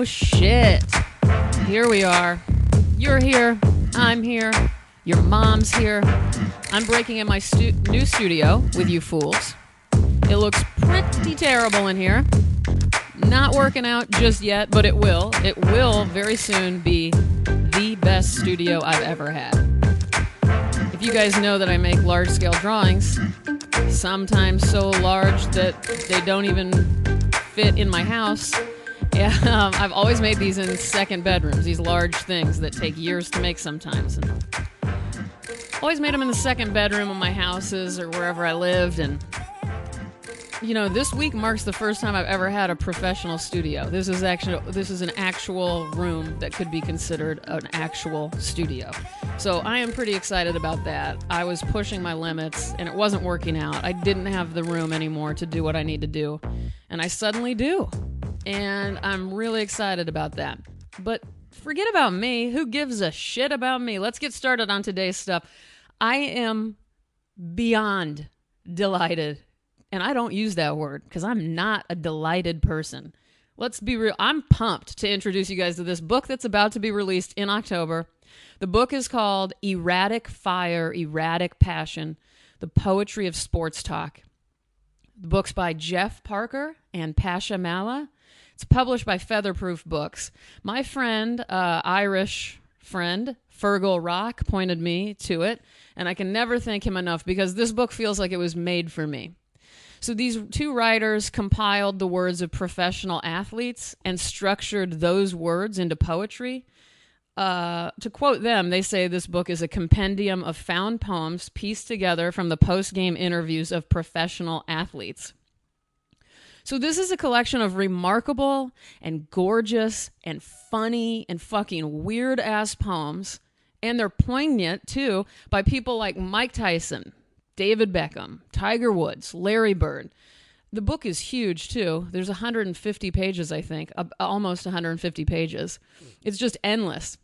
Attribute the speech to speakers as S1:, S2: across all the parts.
S1: Oh shit. Here we are. You're here. I'm here. Your mom's here. I'm breaking in my new studio with you fools. It looks pretty terrible in here. Not working out just yet, but it will. It will very soon be the best studio I've ever had. If you guys know that I make large-scale drawings, sometimes so large that they don't even fit in my house. Yeah, I've always made these in second bedrooms, these large things that take years to make sometimes. And always made them in the second bedroom of my houses or wherever I lived. And, you know, this week marks the first time I've ever had a professional studio. This is an actual room that could be considered an actual studio. So I am pretty excited about that. I was pushing my limits and it wasn't working out. I didn't have the room anymore to do what I need to do. And I suddenly do. And I'm really excited about that. But forget about me. Who gives a shit about me? Let's get started on today's stuff. I am beyond delighted. And I don't use that word because I'm not a delighted person. Let's be real. I'm pumped to introduce you guys to this book that's about to be released in October. The book is called Erratic Fire, Erratic Passion, The Poetry of Sportstalk. The book's by Jeff Parker and Pasha Malla. It's published by Featherproof Books. My friend, Irish friend, Fergal Rock, pointed me to it, and I can never thank him enough because this book feels like it was made for me. So these two writers compiled the words of professional athletes and structured those words into poetry. To quote them, they say this book is a compendium of found poems pieced together from the post-game interviews of professional athletes. So this is a collection of remarkable and gorgeous and funny and fucking weird-ass poems, and they're poignant, too, by people like Mike Tyson, David Beckham, Tiger Woods, Larry Bird. The book is huge, too. There's 150 pages, I think, almost 150 pages. It's just endless.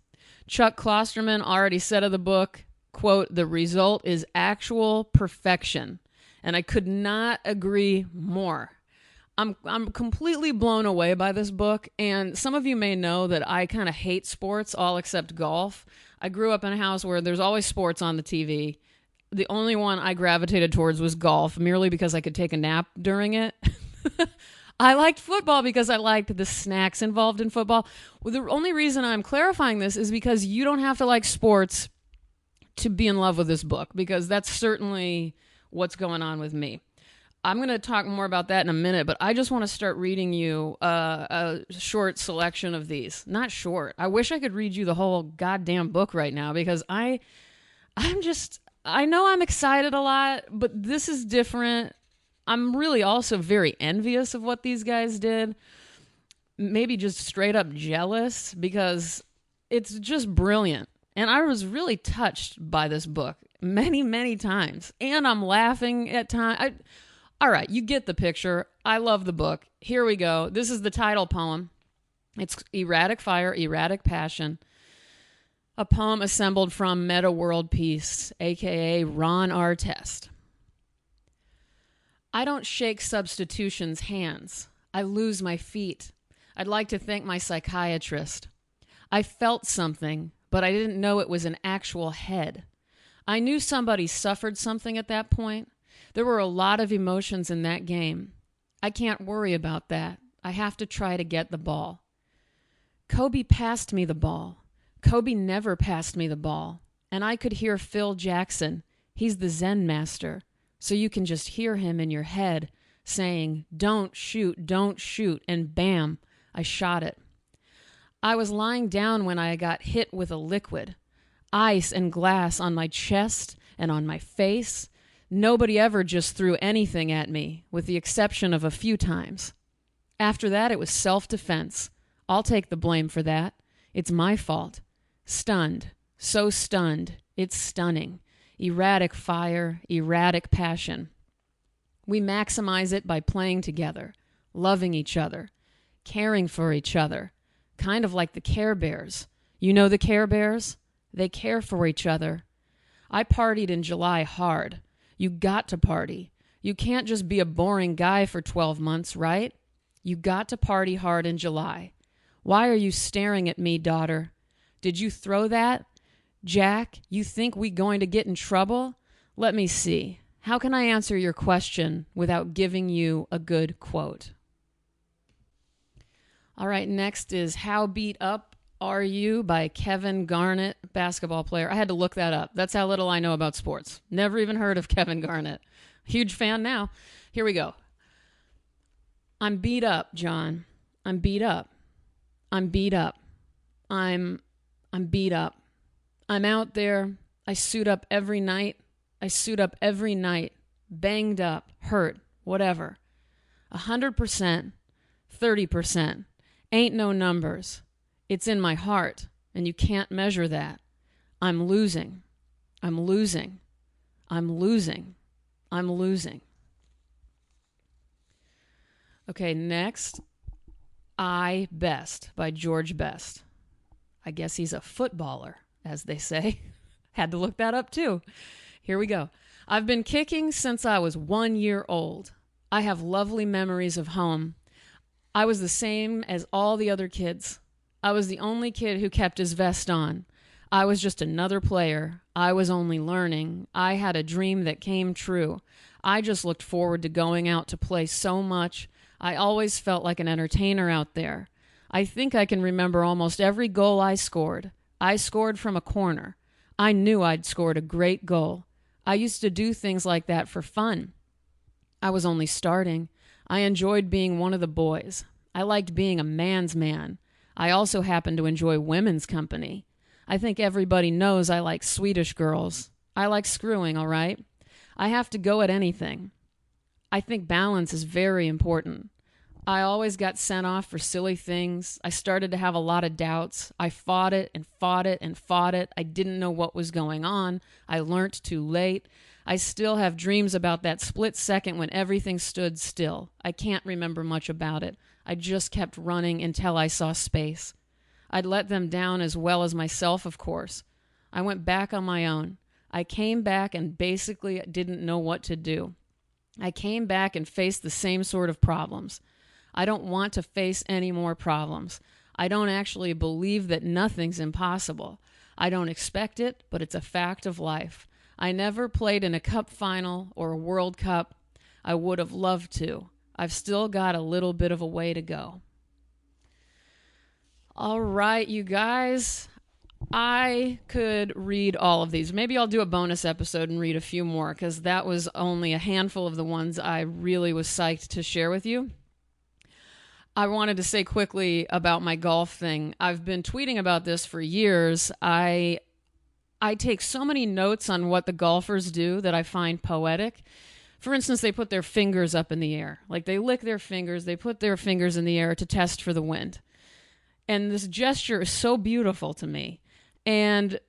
S1: Chuck Klosterman already said of the book, quote, "The result is actual perfection." And I could not agree more. I'm completely blown away by this book, and some of you may know that I kind of hate sports, all except golf. I grew up in a house where there's always sports on the TV. The only one I gravitated towards was golf, merely because I could take a nap during it. I liked football because I liked the snacks involved in football. Well, the only reason I'm clarifying this is because you don't have to like sports to be in love with this book, because that's certainly what's going on with me. I'm going to talk more about that in a minute, but I just want to start reading you a short selection of these. Not short. I wish I could read you the whole goddamn book right now, because I know I'm excited a lot, but this is different. I'm really also very envious of what these guys did. Maybe just straight up jealous, because it's just brilliant. And I was really touched by this book many, many times. And I'm laughing at times. All right, you get the picture. I love the book. Here we go. This is the title poem. It's Erratic Fire, Erratic Passion. A poem assembled from Meta World Peace, a.k.a. Ron Artest. I don't shake substitution's hands. I lose my feet. I'd like to thank my psychiatrist. I felt something, but I didn't know it was an actual head. I knew somebody suffered something at that point. There were a lot of emotions in that game. I can't worry about that. I have to try to get the ball. Kobe passed me the ball. Kobe never passed me the ball. And I could hear Phil Jackson. He's the Zen master. So you can just hear him in your head saying, don't shoot, and bam, I shot it. I was lying down when I got hit with a liquid. Ice and glass on my chest and on my face. Nobody ever just threw anything at me, with the exception of a few times. After that, it was self-defense. I'll take the blame for that. It's my fault. Stunned. So stunned. It's stunning. Erratic fire, erratic passion. We maximize it by playing together, loving each other, caring for each other, kind of like the Care Bears. You know the Care Bears? They care for each other. I partied in July hard. You got to party. You can't just be a boring guy for 12 months, right? You got to party hard in July. Why are you staring at me, daughter? Did you throw that? Jack, you think we going to get in trouble? Let me see. How can I answer your question without giving you a good quote? All right, next is How Beat Up Are You by Kevin Garnett, basketball player. I had to look that up. That's how little I know about sports. Never even heard of Kevin Garnett. Huge fan now. Here we go. I'm beat up, John. I'm beat up. I'm beat up. I'm beat up. I'm out there. I suit up every night. I suit up every night. Banged up, hurt, whatever. 100%, 30%. Ain't no numbers. It's in my heart, and you can't measure that. I'm losing. I'm losing. I'm losing. I'm losing. Okay, next. I Best by George Best. I guess he's a footballer, as they say. Had to look that up too. Here we go. I've been kicking since I was 1 year old. I have lovely memories of home. I was the same as all the other kids. I was the only kid who kept his vest on. I was just another player. I was only learning. I had a dream that came true. I just looked forward to going out to play so much. I always felt like an entertainer out there. I think I can remember almost every goal I scored. I scored from a corner. I knew I'd scored a great goal. I used to do things like that for fun. I was only starting. I enjoyed being one of the boys. I liked being a man's man. I also happened to enjoy women's company. I think everybody knows I like Swedish girls. I like screwing, all right? I have to go at anything. I think balance is very important. I always got sent off for silly things. I started to have a lot of doubts. I fought it and fought it and fought it. I didn't know what was going on. I learnt too late. I still have dreams about that split second when everything stood still. I can't remember much about it. I just kept running until I saw space. I'd let them down as well as myself, of course. I went back on my own. I came back and basically didn't know what to do. I came back and faced the same sort of problems. I don't want to face any more problems. I don't actually believe that nothing's impossible. I don't expect it, but it's a fact of life. I never played in a cup final or a World Cup. I would have loved to. I've still got a little bit of a way to go. All right, you guys. I could read all of these. Maybe I'll do a bonus episode and read a few more, because that was only a handful of the ones I really was psyched to share with you. I wanted to say quickly about my golf thing. I've been tweeting about this for years. I take so many notes on what the golfers do that I find poetic. For instance, they put their fingers up in the air. Like, they lick their fingers, they put their fingers in the air to test for the wind. And this gesture is so beautiful to me. And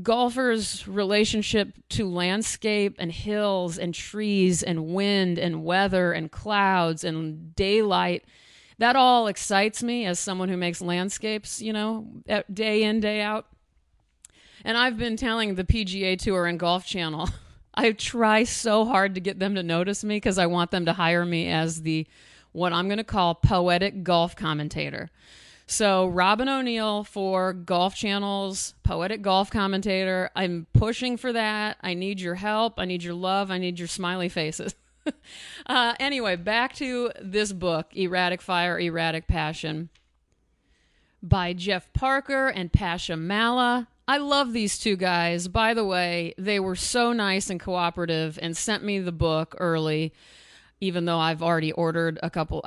S1: golfers' relationship to landscape and hills and trees and wind and weather and clouds and daylight, that all excites me as someone who makes landscapes, day in, day out. And I've been telling the PGA Tour and Golf Channel, I try so hard to get them to notice me because I want them to hire me as what I'm going to call poetic golf commentator. So Robin O'Neill for Golf Channel's poetic golf commentator. I'm pushing for that. I need your help. I need your love. I need your smiley faces. Anyway, back to this book, Erratic Fire, Erratic Passion, by Jeff Parker and Pasha Malla. I love these two guys. By the way, they were so nice and cooperative and sent me the book early, even though I've already pre-ordered a couple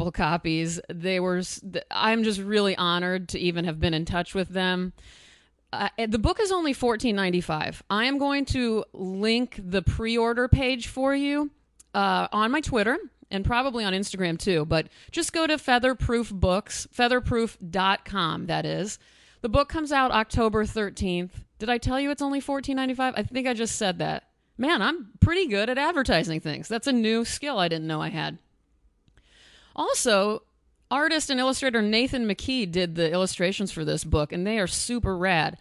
S1: of copies. I'm just really honored to even have been in touch with them. The book is only $14.95. I am going to link the pre-order page for you on my Twitter and probably on Instagram too, but just go to featherproof.com, that is. The book comes out October 13th. Did I tell you it's only $14.95? I think I just said that. Man, I'm pretty good at advertising things. That's a new skill I didn't know I had. Also, artist and illustrator Nathan McKee did the illustrations for this book, and they are super rad.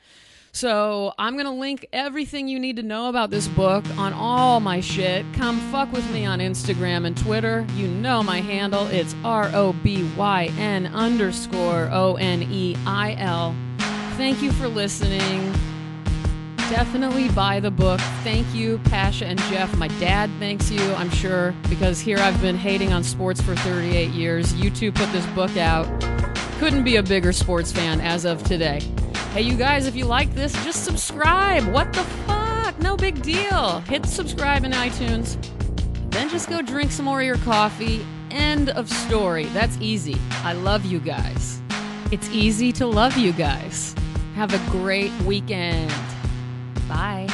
S1: So I'm going to link everything you need to know about this book on all my shit. Come fuck with me on Instagram and Twitter. You know my handle. It's ROBYN_ONEIL. Thank you for listening. Definitely buy the book. Thank you, Pasha and Jeff. My dad thanks you, I'm sure, because here I've been hating on sports for 38 years. You two put this book out. Couldn't be a bigger sports fan as of today. Hey, you guys, if you like this, just subscribe. What the fuck? No big deal. Hit subscribe in iTunes. Then just go drink some more of your coffee. End of story. That's easy. I love you guys. It's easy to love you guys. Have a great weekend. Bye.